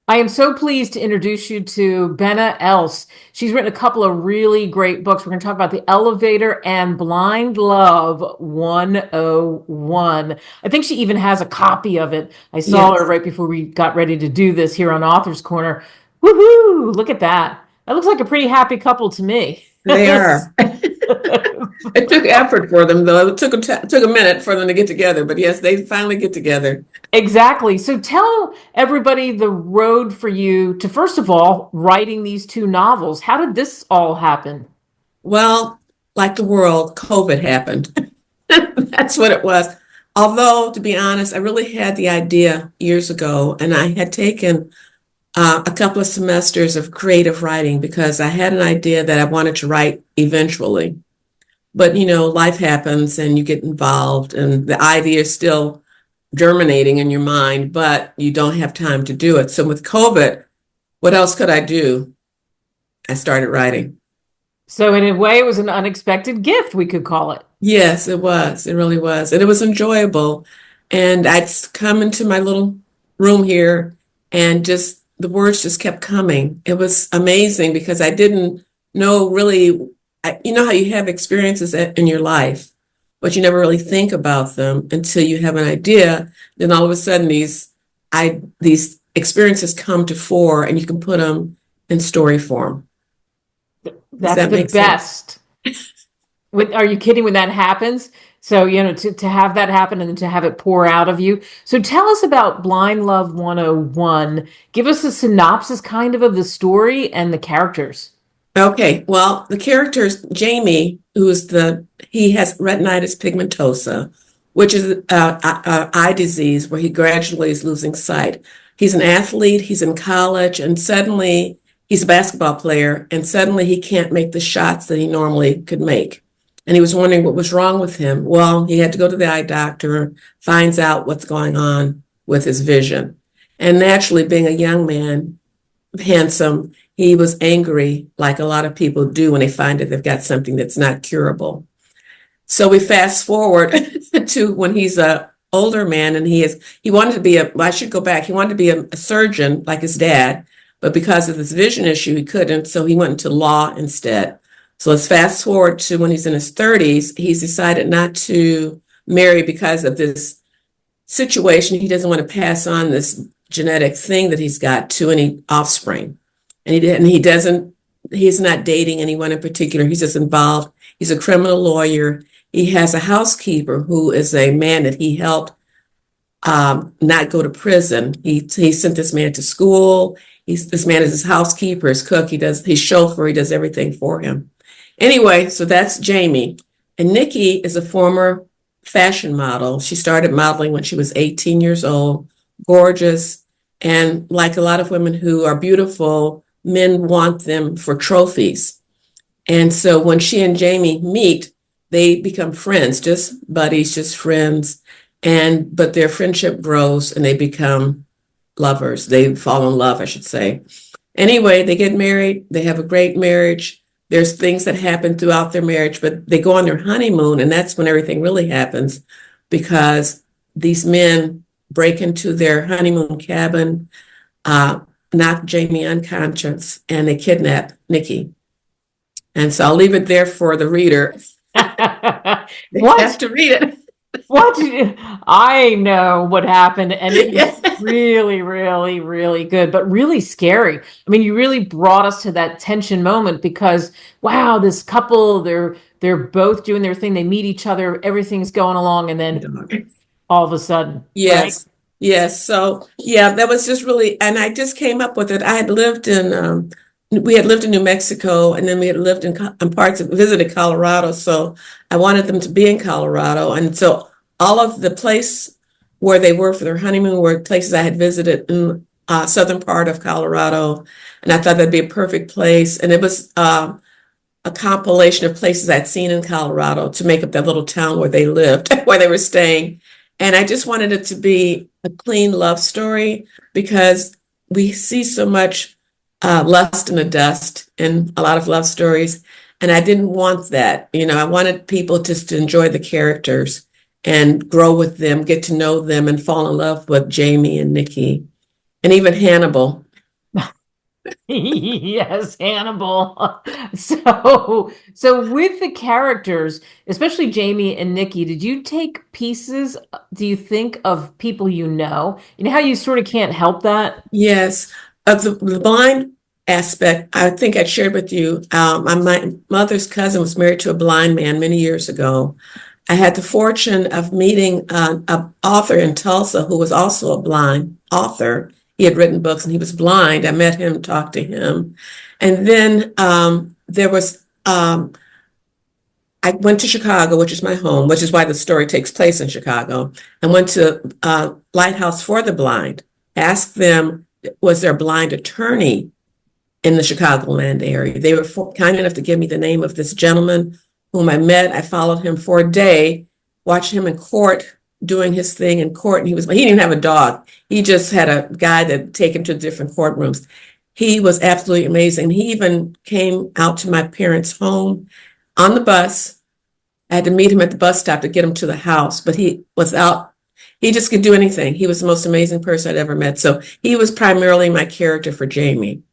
I am so pleased to introduce you to Benna Else. She's written a couple of really great books. We're going to talk about The Elevator and Blind Love 101. I think she even has a copy of it. I saw her Yes, right before we got ready to do this here on Author's Corner. Woohoo! Look at that. That looks like a pretty happy couple to me. they are. It took effort for them, though. It took a minute for them to get together, but yes, they finally get together. Exactly. So tell everybody the road for you to, first of all, writing these two novels. How did this all happen? Well, like the world, COVID happened. That's what it was. Although, to be honest, I really had the idea years ago, and I had taken a couple of semesters of creative writing because I had an idea that I wanted to write eventually. But, life happens and you get involved, and the idea is still germinating in your mind, but you don't have time to do it. So with COVID, what else could I do? I started writing. So, in a way, it was an unexpected gift, we could call it. Yes, it was. It really was. And it was enjoyable. And I'd come into my little room here and just the words just kept coming. It was amazing because I didn't know really, you know how you have experiences in your life, but you never really think about them until you have an idea. Then all of a sudden these experiences come to fore and you can put them in story form. Does That's that the make sense? best. Are you kidding when that happens? So, to have that happen and then to have it pour out of you. So, tell us about Blind Love 101. Give us a synopsis kind of the story and the characters. Okay, well, the character's Jamie, he has retinitis pigmentosa, which is a eye disease where he gradually is losing sight. He's an athlete, he's in college, and suddenly he's a basketball player, and suddenly he can't make the shots that he normally could make. And he was wondering what was wrong with him. Well, he had to go to the eye doctor, finds out what's going on with his vision. And naturally, being a young man, handsome, he was angry, like a lot of people do when they find that they've got something that's not curable. So we fast forward to when he's a older man and he wanted to be I should go back. He wanted to be a surgeon like his dad, but because of this vision issue, he couldn't. So he went into law instead. So let's fast forward to when he's in his 30s. He's decided not to marry because of this situation. He doesn't want to pass on this genetic thing that he's got to any offspring. He's not dating anyone in particular. He's just involved. He's a criminal lawyer. He has a housekeeper who is a man that he helped not go to prison. He sent this man to school. This man is his housekeeper, his cook. He's chauffeur. He does everything for him. Anyway, so that's Jamie. And Nikki is a former fashion model. She started modeling when she was 18 years old, gorgeous. And like a lot of women who are beautiful, men want them for trophies. And so when she and Jamie meet, they become friends, just buddies, just friends. But their friendship grows and they become lovers. They fall in love, I should say. Anyway, they get married. They have a great marriage. There's things that happen throughout their marriage, but they go on their honeymoon, and that's when everything really happens because these men break into their honeymoon cabin, knock Jamie unconscious, and they kidnap Nikki. And so I'll leave it there for the reader. They have What? to read it. What? I know what happened, and it was Yeah. really, really, really good, but really scary. I mean, you really brought us to that tension moment because, wow, this couple, they're both doing their thing. They meet each other, everything's going along, and then all of a sudden, right? Yes. Yes. So yeah, that was just really, and I just came up with it. We had lived in New Mexico, and then we had lived in parts of, visited Colorado. So I wanted them to be in Colorado. And so all of the place where they were for their honeymoon were places I had visited in southern part of Colorado. And I thought that'd be a perfect place. And it was a compilation of places I'd seen in Colorado to make up that little town where they lived, where they were staying. And I just wanted it to be a clean love story because we see so much lust in the dust in a lot of love stories. And I didn't want that. I wanted people just to enjoy the characters and grow with them, get to know them, and fall in love with Jamie and Nikki and even Hannibal. Yes, Hannibal. So with the characters, especially Jamie and Nikki, did you take pieces, do you think, of people you know? You know how you sort of can't help that? Yes, of the blind aspect, I think I shared with you. My mother's cousin was married to a blind man many years ago. I had the fortune of meeting an author in Tulsa who was also a blind author. He had written books and he was blind. I met him, talked to him. And then there was, I went to Chicago, which is my home, which is why the story takes place in Chicago, and went to Lighthouse for the Blind, asked them, was there a blind attorney in the Chicagoland area? They were kind enough to give me the name of this gentleman whom I met. I followed him for a day, watched him in court doing his thing in court. And he didn't even have a dog. He just had a guy that take him to different courtrooms. He was absolutely amazing. He even came out to my parents' home on the bus. I had to meet him at the bus stop to get him to the house, but he was out. He just could do anything. He was the most amazing person I'd ever met. So he was primarily my character for Jamie.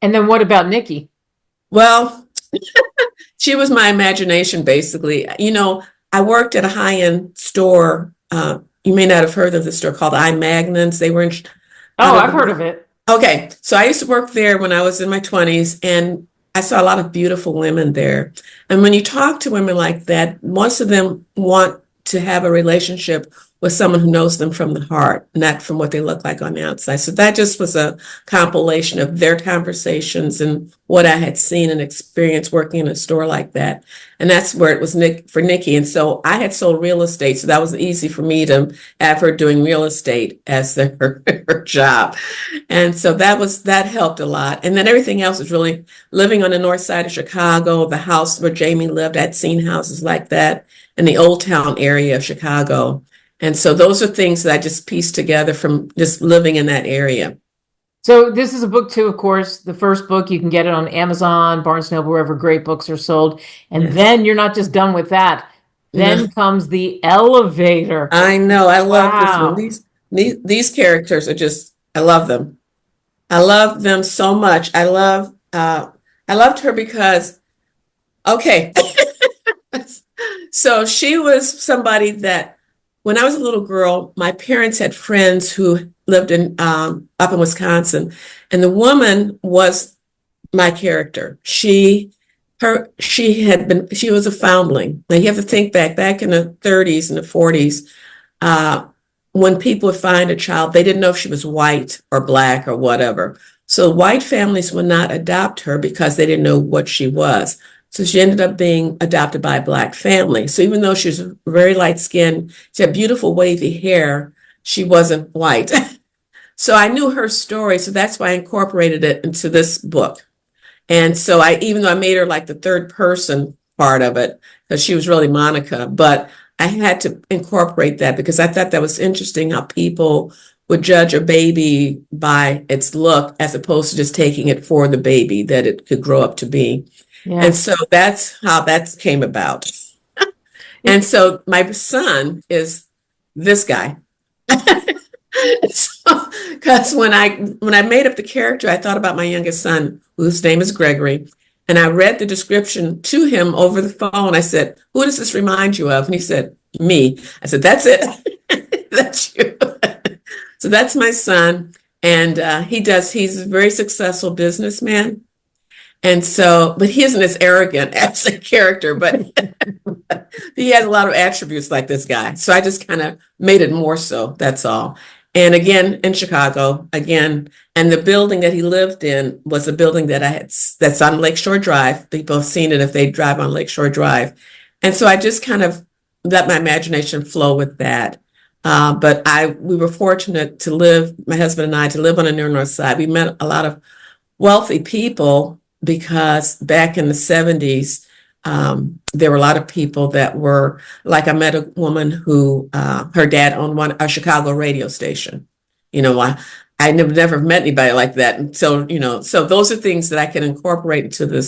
And then what about Nikki? Well, she was my imagination, basically. I worked at a high-end store. You may not have heard of the store called I Magnons. They were out Oh, I've heard of, of it. okay. So I used to work there when I was in my 20s, and I saw a lot of beautiful women there. And when you talk to women like that, most of them want to have a relationship with someone who knows them from the heart, not from what they look like on the outside. So that just was a compilation of their conversations and what I had seen and experienced working in a store like that. And that's where it was for Nikki. And so I had sold real estate. So that was easy for me to have her doing real estate as her job. And so that helped a lot. And then everything else was really living on the north side of Chicago, the house where Jamie lived. I'd seen houses like that in the Old Town area of Chicago. And so those are things that I just pieced together from just living in that area. So this is a book too, of course. The first book, you can get it on Amazon, Barnes& Noble, wherever great books are sold. And Yes. then you're not just done with that. No, Then comes the elevator. I know. I love this one. Wow. These characters are just, I love them. I love them so much. I loved her because, okay. So she was somebody that when I was a little girl, my parents had friends who lived in up in Wisconsin, and the woman was my character. She was a foundling. Now you have to think back in the 30s and the 40s, when people would find a child, they didn't know if she was white or black or whatever. So white families would not adopt her because they didn't know what she was. So she ended up being adopted by a black family. So even though she was very light skinned, she had beautiful wavy hair, she wasn't white. So I knew her story. So that's why I incorporated it into this book. And so even though I made her like the third person part of it, because she was really Monica, but I had to incorporate that because I thought that was interesting how people would judge a baby by its look as opposed to just taking it for the baby that it could grow up to be. And Yeah. so that's how that came about. And It, so my son is this guy. So, because when I made up the character, I thought about my youngest son, whose name is Gregory, and I read the description to him over the phone. I said, "Who does this remind you of?" And he said, "Me." I said, "That's it. That's you." So that's my son, and he's a very successful businessman. And so, but he isn't as arrogant as a character, but he has a lot of attributes like this guy. So I just kind of made it more so. That's all. And again, in Chicago, again, and the building that he lived in was a building that's on Lakeshore Drive. People have seen it if they drive on Lakeshore Drive. And so I just kind of let my imagination flow with that. But we were fortunate to live, my husband and I, to live on the near north side. We met a lot of wealthy people because back in the 70s, there were a lot of people that were like I met a woman who her dad owned a Chicago radio station. I never met anybody like that. And so those are things that I can incorporate into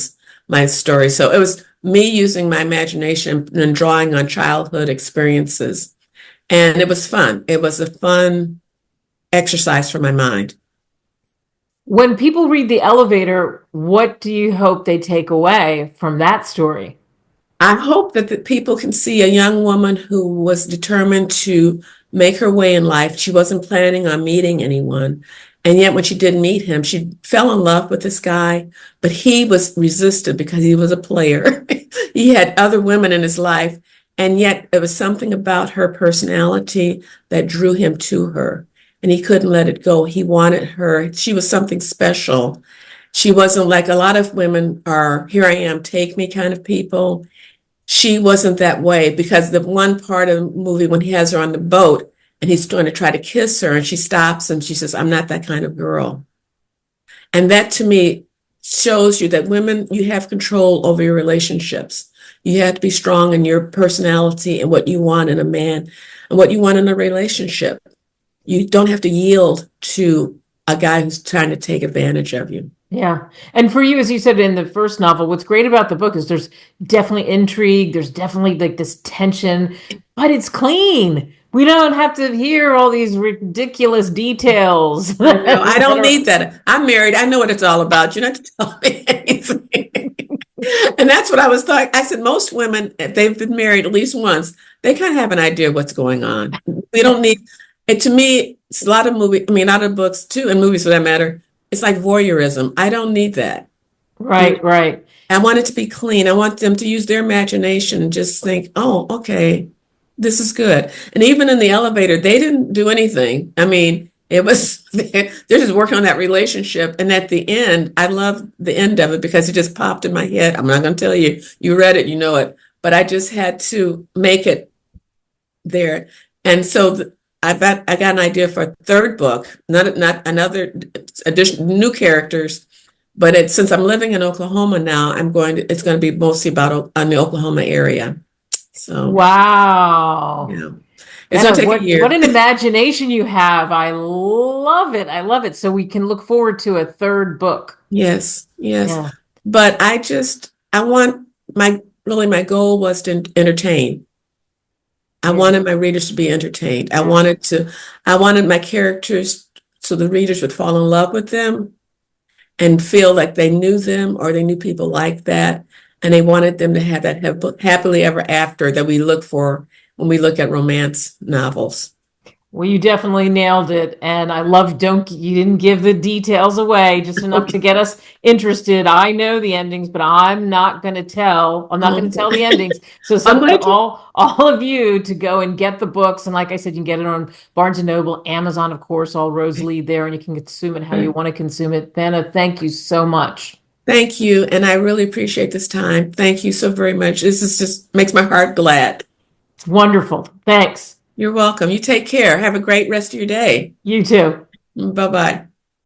my story. So it was me using my imagination and drawing on childhood experiences. And it was fun. It was a fun exercise for my mind. When people read The Elevator, what do you hope they take away from that story? I hope that the people can see a young woman who was determined to make her way in life. She wasn't planning on meeting anyone. And yet, when she did meet him, she fell in love with this guy, but he was resistant because he was a player. He had other women in his life. And yet, there was something about her personality that drew him to her. And he couldn't let it go. He wanted her. She was something special. She wasn't like a lot of women are, here I am, take me kind of people. She wasn't that way because the one part of the movie when he has her on the boat and he's going to try to kiss her and she stops and she says, I'm not that kind of girl. And that to me shows you that women, you have control over your relationships. You have to be strong in your personality and what you want in a man and what you want in a relationship. You don't have to yield to a guy who's trying to take advantage of you. Yeah. And for you, as you said in the first novel, what's great about the book is there's definitely intrigue, there's definitely like this tension, but it's clean. We don't have to hear all these ridiculous details. No, I don't need that. I'm married. I know what it's all about. You don't have to tell me anything. And that's what I was thought. I said most women, if they've been married at least once, they kind of have an idea of what's going on. We don't need it. To me, it's a lot of movies, I mean, a lot of books too, and movies for that matter. It's like voyeurism. I don't need that. Right, right. I want it to be clean. I want them to use their imagination and just think, oh, okay, this is good. And even in the elevator, they didn't do anything. I mean, it was, they're just working on that relationship. And at the end, I love the end of it because it just popped in my head. I'm not going to tell you, you read it, you know it, but I just had to make it there. And so I got an idea for a third book, not another addition, new characters, but since I'm living in Oklahoma now, it's going to be mostly about on the Oklahoma area. So Wow. yeah, it's going to take a year. What an imagination you have. I love it. I love it. So we can look forward to a third book. Yes, yes. Yeah. But I want my goal was to entertain. I wanted my readers to be entertained. I wanted my characters so the readers would fall in love with them and feel like they knew them or they knew people like that. And they wanted them to have that happily ever after that we look for when we look at romance novels. Well, you definitely nailed it. And I love you didn't give the details away, just enough to get us interested. I know the endings, but I'm not going to tell. I'm not going to tell the endings. So it's up to all of you to go and get the books. And like I said, you can get it on Barnes and Noble, Amazon, of course, all roads lead there, and you can consume it how you want to consume it. Benna, thank you so much. Thank you. And I really appreciate this time. Thank you so very much. This is just makes my heart glad. It's wonderful. Thanks. You're welcome. You take care. Have a great rest of your day. You too. Bye-bye.